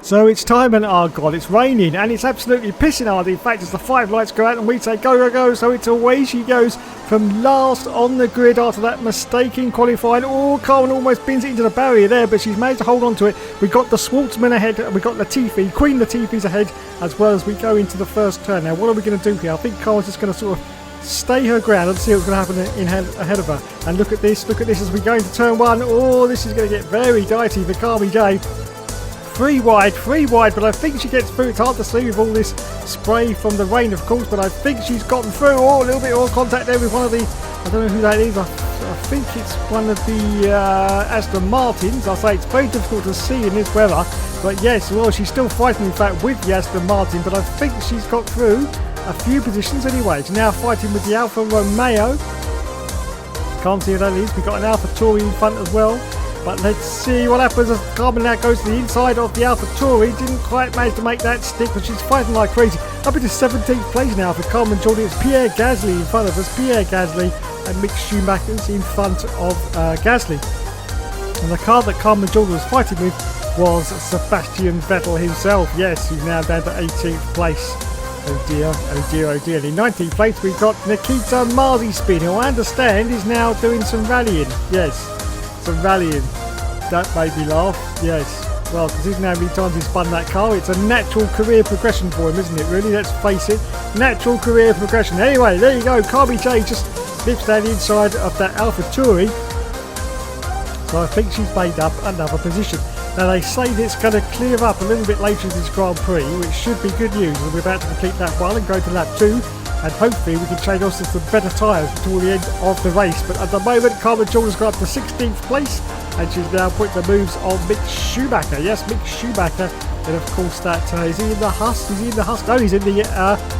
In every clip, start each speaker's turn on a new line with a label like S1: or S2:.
S1: So it's time, and oh god, it's raining and it's absolutely pissing hard. In fact, as the 5 lights go out and we say go, go, go, so it's away she goes from last on the grid after that mistake in qualifying. Oh, Carmen almost bins it into the barrier there, but she's managed to hold on to it. We've got the Schwartzman ahead, we've got Latifi, Queen Latifi's ahead, as well as we go into the first turn. Now, what are we going to do here? I think Carmen's just going to sort of stay her ground and see what's going to happen ahead of her. And look at this as we go into turn 1. Oh, this is going to get very dicey for Carmi J. Three wide, but I think she gets through. It's hard to see with all this spray from the rain, of course, but I think she's gotten through. Oh, a little bit more contact there with one of the, I don't know who that is. I think it's one of the Aston Martins. I say it's very difficult to see in this weather, but yes, well, she's still fighting, in fact, with the Aston Martin, but I think she's got through a few positions anyway. She's now fighting with the Alfa Romeo. Can't see who that is. We've got an Alfa Tauri in front as well. But let's see what happens as Carmen now goes to the inside of the Alfa Tauri. Didn't quite manage to make that stick, but she's fighting like crazy. Up into 17th place now for Carmen Jordan. It's Pierre Gasly in front of us. Pierre Gasly and Mick Schumacher's in front of Gasly. And the car that Carmen Jordan was fighting with was Sebastian Vettel himself. Yes, he's now down to 18th place. Oh dear, oh dear, oh dear. In 19th place we've got Nikita Mazepin, who I understand is now doing some rallying. Yes, some rallying. That made me laugh. Yes. Well, considering how many times he's spun that car, it's a natural career progression for him, isn't it, really? Let's face it. Natural career progression. Anyway, there you go. Carmi J just nips down the inside of that Alfa Tauri. So I think she's made up another position. Now they say that it's going to clear up a little bit later in this Grand Prix, which should be good news. We're about to complete lap 1 and go to lap 2, and hopefully we can change off to some better tyres before the end of the race. But at the moment, Carmen Jordan's got up to 16th place, and she's now putting the moves on Mick Schumacher. Yes, Mick Schumacher. And of course, that is he in the Husk? Is he in the Husk? No, he's in the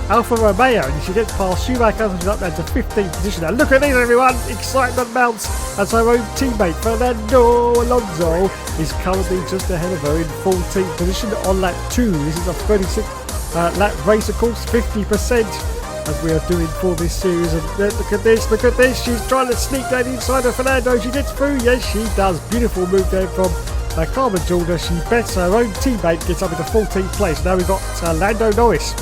S1: Alfa Romeo. And she gets past Schumacher, so she's up there to 15th position. Now look at this, everyone! Excitement mounts as her own teammate Fernando Alonso is currently just ahead of her in 14th position on lap 2. This is a 36 lap race, of course, 50%. As we are doing for this series. And look at this, she's trying to sneak down inside of Fernando. She gets through, yes she does. Beautiful move there from Carmen Jordan. She bets her own teammate, gets up into 14th place. Now we've got Lando Norris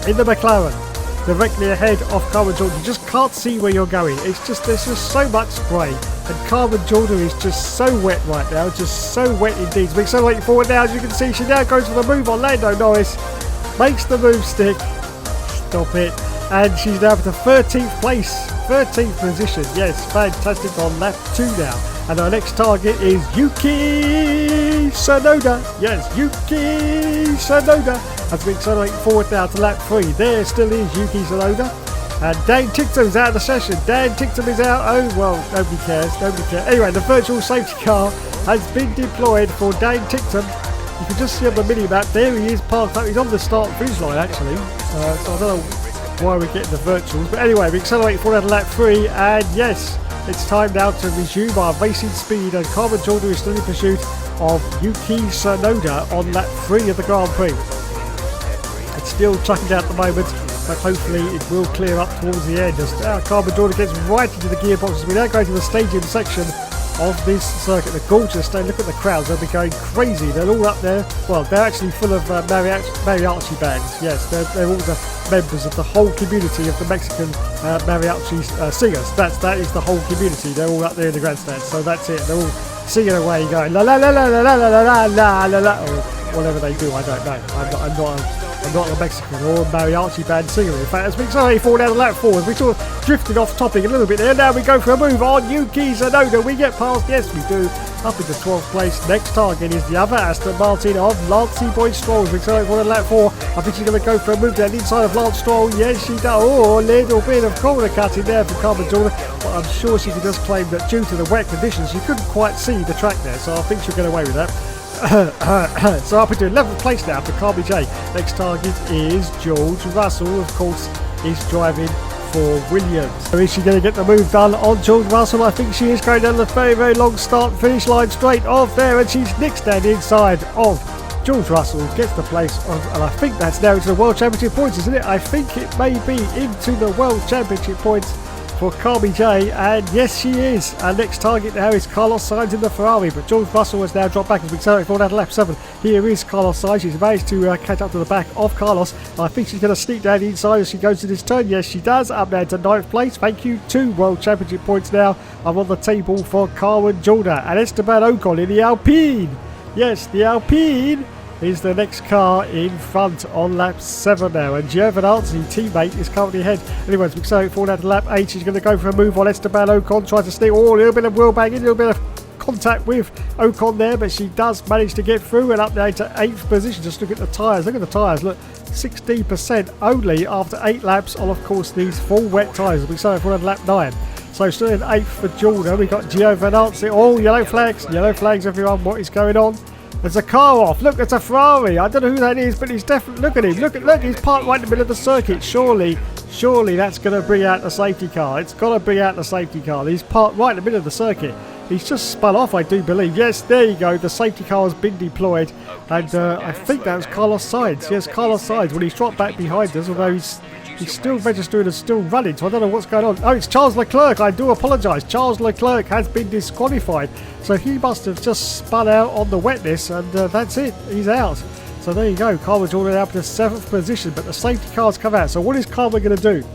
S1: in the McLaren, directly ahead of Carmen Jordan. You just can't see where you're going. It's just, there's just so much spray. And Carmen Jordan is just so wet right now, just so wet indeed. So we're accelerating forward now, as you can see. She now goes for the move on Lando Norris, makes the move stick. Stop it. And she's now up to 13th place, 13th position. Yes, fantastic on lap 2 now. And our next target is Yuki Tsunoda. Yes, Yuki Tsunoda. As we accelerate forward now to lap 3. There still is Yuki Tsunoda. And Dan Ticktum's out of the session. Dan Ticktum is out. Oh, well, nobody cares. Anyway, the virtual safety car has been deployed for Dan Ticktum. You can just see on the mini-map, there he is parked up. He's on the start finish line, actually. So I don't know why we're getting the virtuals. But anyway, we accelerate forward to lap 3. And yes, it's time now to resume our racing speed. And Carmen Jordan is still in pursuit of Yuki Tsunoda on lap 3 of the Grand Prix. It's still chucking down at the moment, but hopefully it will clear up towards the end. As Carmen Jordan gets right into the gearboxes. We now go to the stadium section of this circuit. The gorgeous stadium. Look at the crowds, they'll be going crazy. They're all up there. Well, they're actually full of mariachi bands. Yes, they're all the members of the whole community of the Mexican mariachi singers. That is the whole community. They're all up there in the grandstand. So that's it. They're all singing away, going la la la la la la la la la la la, or whatever they do. I don't know. I'm not a Mexican or a mariachi band singer. In fact, as we accelerate forward down the lap 4, we sort of drifted off topic a little bit there. Now we go for a move on Yuki Tsunoda. We get past, yes we do, up into 12th place. Next target is the other Aston Martin of Lancey Boyd Stroll. As we accelerate forward down lap 4, I think she's going to go for a move down the inside of Lance Stroll. Yes she does. Oh, a little bit of corner cutting there for Carmen Jordan. But I'm sure she can just claim that due to the wet conditions, she couldn't quite see the track there. So I think she'll get away with that. So up into 11th place now for Carmi J. Next target is George Russell, of course, is driving for Williams. So is she going to get the move done on George Russell? I think she is going down the very, very long start finish line straight off there, and she's nicked down the inside of George Russell, gets the place of, and I think that's now into the World Championship points, isn't it? I think it may be into the World Championship points for Carmen J, and yes she is. Our next target now is Carlos Sainz in the Ferrari, but George Russell has now dropped back as we accelerate forward out of lap 7. Here is Carlos Sainz. She's managed to catch up to the back of Carlos. I think she's going to sneak down the inside as she goes to this turn. Yes she does. Up now to 9th place. Thank you. 2 World Championship points now. I'm on the table for Carmen Jordan and Esteban Ocon in the Alpine. Yes, the Alpine is the next car in front on lap 7 now, and Giovinazzi, teammate, is currently ahead. Anyways, we accelerate forward out to lap 8. She's going to go for a move on Esteban Ocon, tries to sneak. A little bit of wheel banging, a little bit of contact with Ocon there, but she does manage to get through and up there to 8th position. Just look at the tyres. Look at the tyres. Look, 16% only after 8 laps on, of course, these full wet tyres. We accelerate forward out to lap 9. So still in 8th for Jordan. We've got Giovinazzi. Oh, yellow flags. Yellow flags, everyone. What is going on? There's a car off. Look, it's a Ferrari. I don't know who that is, but he's definitely... Look at him. Look, he's parked right in the middle of the circuit. Surely that's going to bring out the safety car. It's got to bring out the safety car. He's parked right in the middle of the circuit. He's just spun off, I do believe. Yes, there you go. The safety car has been deployed. And I think that was Carlos Sainz. Yes, Carlos Sainz. Well, he's dropped back behind us, although he's still registered and still running, so I don't know what's going on. Oh, it's Charles Leclerc. I do apologise. Charles Leclerc has been disqualified. So he must have just spun out on the wetness, and that's it. He's out. So there you go. Carmen's already up to 7th position, but the safety car's come out. So what is Carmen going to do?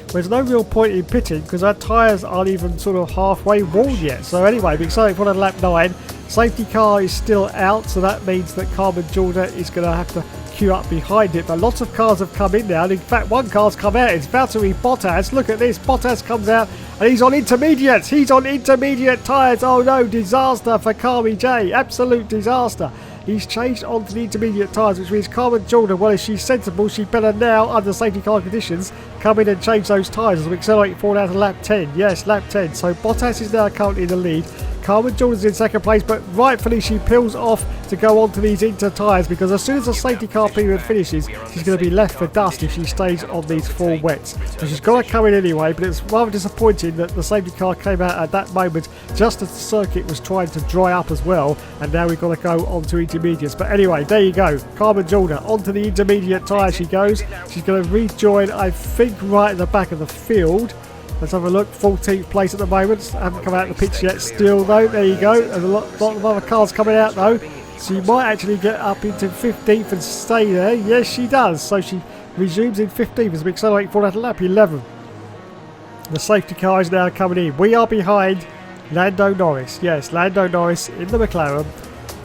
S1: There's no real point in pitting because our tyres aren't even sort of halfway worn yet. So anyway, we're excited for lap 9. Safety car is still out, so that means that Carmen Jordan is going to have to queue up behind it. But lots of cars have come in now, and in fact one car's come out. It's Valtteri Bottas. Look at this. Bottas comes out and he's on intermediates. He's on intermediate tyres. Oh no, disaster for Carmen J. Absolute disaster. He's changed onto the intermediate tyres, which means Carmen Jordan, well, if she's sensible, she better now, under safety car conditions, come in and change those tyres as we accelerate forward out to lap 10. Yes, lap 10. So Bottas is now currently in the lead. Carmen Jordan's in 2nd place, but rightfully she peels off to go on to these inter tyres, because as soon as the safety car period finishes, she's going to be left for dust if she stays on these full wets. So she's got to come in anyway, but it's rather disappointing that the safety car came out at that moment just as the circuit was trying to dry up as well, and now we've got to go on to intermediates. But anyway, there you go. Carmen Jordan onto the intermediate tyre she goes. She's going to rejoin, I think, right at the back of the field. Let's have a look. 14th place at the moment. Haven't come out of the pitch yet still though. There you go. There's a lot of other cars coming out though. So you might actually get up into 15th and stay there. Yes, she does. So she resumes in 15th as we accelerate forward at lap 11. The safety car is now coming in. We are behind Lando Norris. Yes, Lando Norris in the McLaren.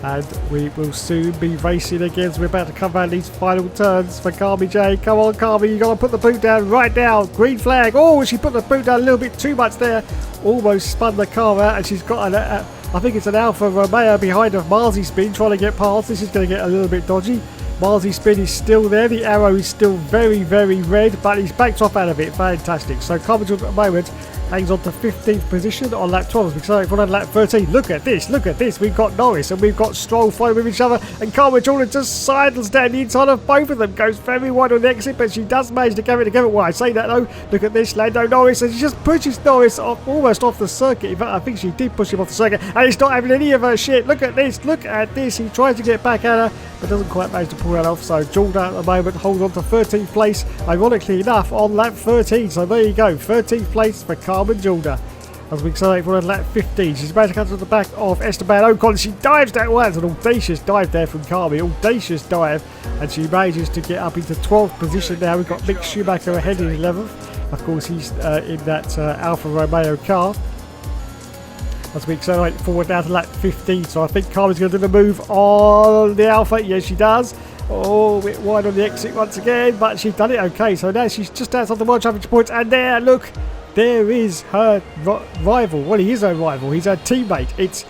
S1: And we will soon be racing again. So we're about to come around these final turns for Carmen J. Come on, Carmen, you got to put the boot down right now. Green flag. Oh, she put the boot down a little bit too much there. Almost spun the car out, and she's got I think it's an Alfa Romeo behind of Marzi Spin trying to get past. This is going to get a little bit dodgy. Marzi Spin is still there. The arrow is still very, very red, but he's backed off out of it. Fantastic. So Carmen at the moment hangs on to 15th position on lap 12. We're starting on lap 13. Look at this. Look at this. We've got Norris and we've got Stroll fighting with each other. And Carmen Jordan just sidles down the inside of both of them. Goes very wide on the exit, but she does manage to carry it together. Why I say that though, look at this. Lando Norris, and she just pushes Norris off, almost off the circuit. In fact, I think she did push him off the circuit. And he's not having any of her shit. Look at this. Look at this. He tries to get back at her, but doesn't quite manage to pull that off. So Jordan at the moment holds on to 13th place, ironically enough, on lap 13. So there you go. 13th place for Carmen Jordan. As we accelerate for lap 15, she's about to come to the back of Esteban Ocon. She dives that way. It's an audacious dive there from Carmen. Audacious dive. And she manages to get up into 12th position now. We've got Mick Schumacher ahead in 11th. Of course, he's in that Alfa Romeo car. As we accelerate forward now to lap 15. So I think Carmen's going to do the move on the Alfa. Yes, she does. Oh, a bit wide on the exit once again. But she's done it okay. So now she's just outside the World Championship points. And there, look. There is her rival. Well, he is her rival. He's her teammate. It's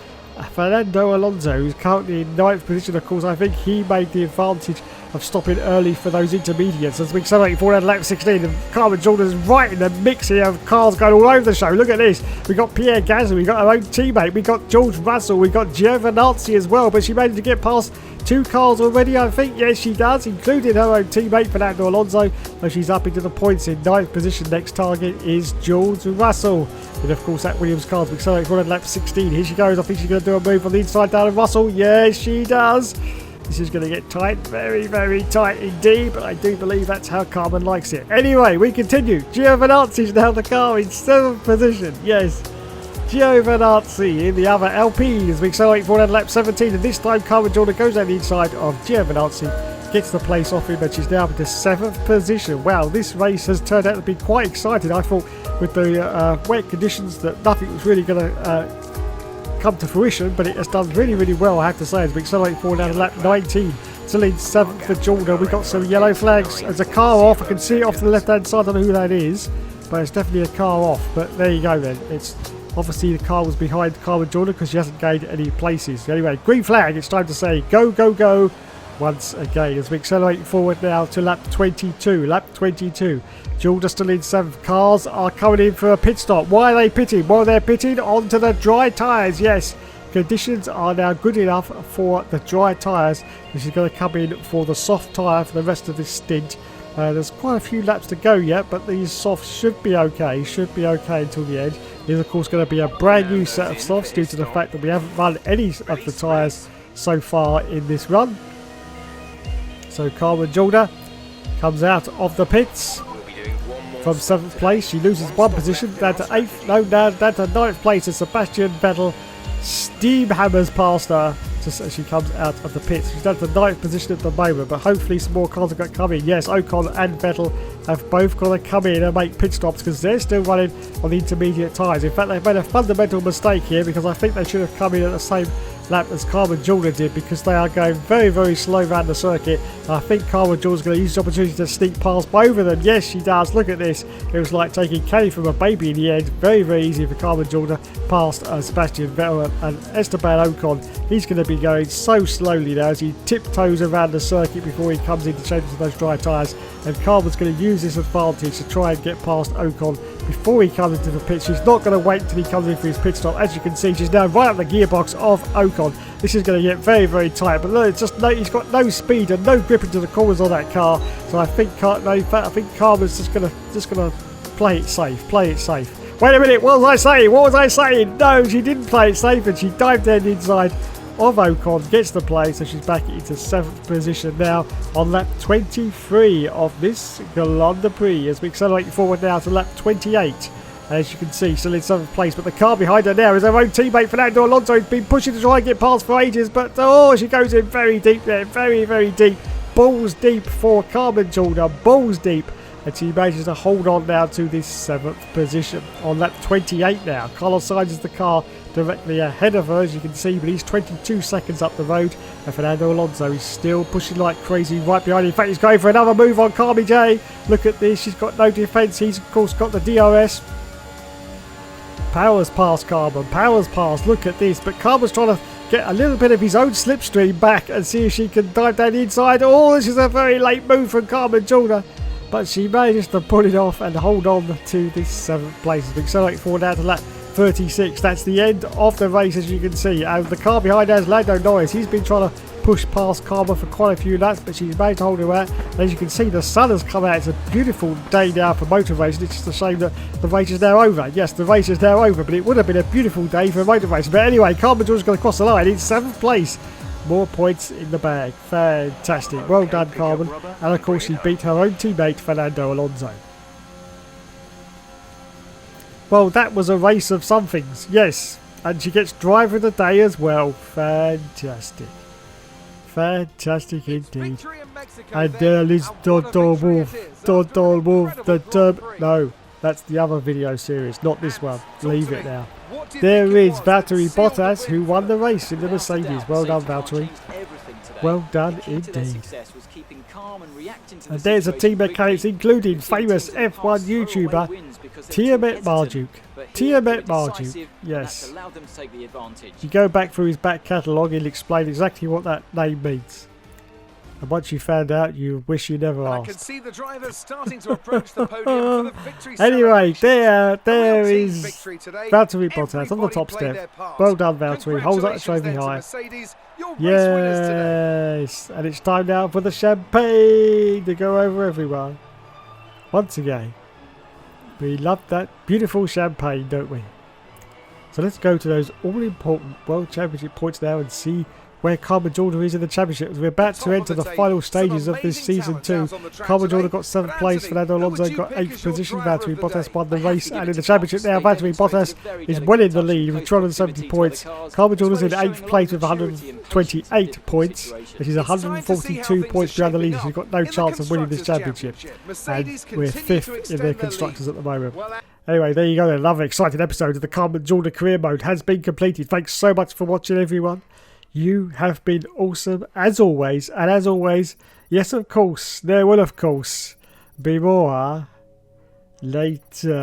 S1: Fernando Alonso, who's currently in 9th position. Of course, I think he made the advantage of stopping early for those intermediates. As we accelerate forward at lap 16, and Carmen Jordan's right in the mix here of cars going all over the show. Look at this. We got Pierre Gasly, we got our own teammate, we got George Russell, we got Giovinazzi as well, but she managed to get past 2 cars already, I think. Yes, she does, including her own teammate Fernando Alonso. So she's up into the points in 9th position. Next target is George Russell. And of course, that Williams car, we accelerate forward at lap 16. Here she goes. I think she's going to do a move on the inside down of Russell. Yes, she does. This is going to get tight, very, very tight indeed, but I do believe that's how Carmen likes it. Anyway, we continue. Giovinazzi's now the car in 7th position. Yes, Giovinazzi in the other LP as we accelerate forward at lap 17, and this time Carmen Jordan goes down the inside of Giovinazzi, gets the place off him, and she's now up to 7th position. Wow, this race has turned out to be quite exciting. I thought with the wet conditions that nothing was really going to come to fruition, but it has done really, really well, I have to say, as we accelerate forward down to lap 19. Still in 7th for Jordan. We got some yellow flags. There's a car off. I can see it off to the left-hand side. I don't know who that is, but it's definitely a car off. But there you go then. It's obviously the car was behind Carmen Jordan because she hasn't gained any places. Anyway, green flag. It's time to say go, go, go once again as we accelerate forward now to lap 22. Lap 22. Jordan still in 7th. Cars are coming in for a pit stop. Why are they pitting? Well, they're pitting onto the dry tyres. Yes, conditions are now good enough for the dry tyres. This is going to come in for the soft tyre for the rest of this stint. There's quite a few laps to go yet, but these softs should be okay. Should be okay until the end. There's of course going to be a brand new set of softs due to the fact that we haven't run any of the tyres so far in this run. So Carmen Jordan comes out of the pits from 7th place. She loses 1 position down to 8th, no, down to 9th place, and Sebastian Vettel steam hammers past her just as she comes out of the pits. She's down to 9th position at the moment, but hopefully some more cars have got to come in. Yes, Ocon and Vettel have both got to come in and make pit stops because they're still running on the intermediate tyres. In fact, they've made a fundamental mistake here because I think they should have come in at the same lap as Carmen Jordan did because they are going very, very slow around the circuit. I think Carmen Jordan's going to use the opportunity to sneak past both of them. Yes, she does. Look at this. It was like taking Kenny from a baby in the end. Very, very easy for Carmen Jordan past Sebastian Vettel and Esteban Ocon. He's going to be going so slowly now as he tiptoes around the circuit before he comes in to change to those dry tyres. And Carmen's going to use this advantage to try and get past Ocon before he comes into the pit. She's not going to wait until he comes in for his pit stop. As you can see, she's now right up the gearbox of Ocon. This is going to get very, very tight. But look, it's just he's got no speed and no grip into the corners on that car. So I think Carmen's just going to play it safe. Play it safe. Wait a minute, what was I saying? What was I saying? No, she didn't play it safe and she dived in inside of Ocon, gets the play, so she's back into 7th position now on lap 23 of this Grand Prix as we accelerate forward now to lap 28. As you can see, still in 7th place, but the car behind her now is her own teammate Fernando Alonso, who's been pushing to try and get past for ages, but oh, she goes in very deep there, very, very deep, balls deep for Carmen Jordan, balls deep. And she manages to hold on now to this 7th position on lap 28 now. Carlos Sainz is the car directly ahead of her, as you can see, but he's 22 seconds up the road. And Fernando Alonso is still pushing like crazy right behind. In fact, he's going for another move on Carmi J. Look at this. She's got no defence. He's, of course, got the DRS. Powers past Carmen. Powers past. Look at this. But Carmen's trying to get a little bit of his own slipstream back and see if she can dive down the inside. Oh, this is a very late move from Carmen Jordan. But she manages to pull it off and hold on to this 7th place. As we accelerate forward now to lap 36. That's the end of the race, as you can see. And the car behind her is Lando Norris. He's been trying to push past Carmen for quite a few laps, but she's managed to hold her out. And as you can see, the sun has come out. It's a beautiful day now for motor racing. It's just a shame that the race is now over. Yes, the race is now over, but it would have been a beautiful day for motor racing. But anyway, Carmen Jordan's going to cross the line in 7th place. More points in the bag. Fantastic. Well done, Carmen. And of course, she beat her own teammate, Fernando Alonso. Well, that was a race of somethings. Yes. And she gets driver of the day as well. Fantastic. Fantastic indeed. And there is Dodol Wolf. Dodol Wolf. The Turb. No, that's the other video series, not this one. Leave it now. There is Valtteri Bottas, who won the race in the Mercedes. Well done, Valtteri. Well done indeed. And there's a team mechanics, including famous F1 YouTuber Tiamat Marjuk. Tiamat Marjuk, yes. You go back through his back catalogue, he'll explain exactly what that name means. And once you found out, you wish you never asked. I can see the drivers starting to approach the podium for the victory. Anyway, there is Valtteri Bottas on the top step. Well done, Valtteri. Holds up the trophy high. Yes, and it's time now for the champagne to go over everyone. Once again, we love that beautiful champagne, don't we? So let's go to those all-important World Championship points now and see where Carmen is in the championship. We're about to enter the final stages of this season 2. Carmen got 7th place, Fernando Alonso got 8th position, Valtteri Bottas won the race, and in the championship now, Valtteri Bottas is well in the lead with 270 points. Carmen is in 8th place with 128 points, which is 142 points behind the leader, so he's got no chance of winning this championship. And we're 5th in their constructors at the moment. Anyway, there you go. Another exciting episode of the Carmen career mode has been completed. Thanks so much for watching, everyone. You have been awesome as always. And as always, yes, of course, there will, of course, be more later.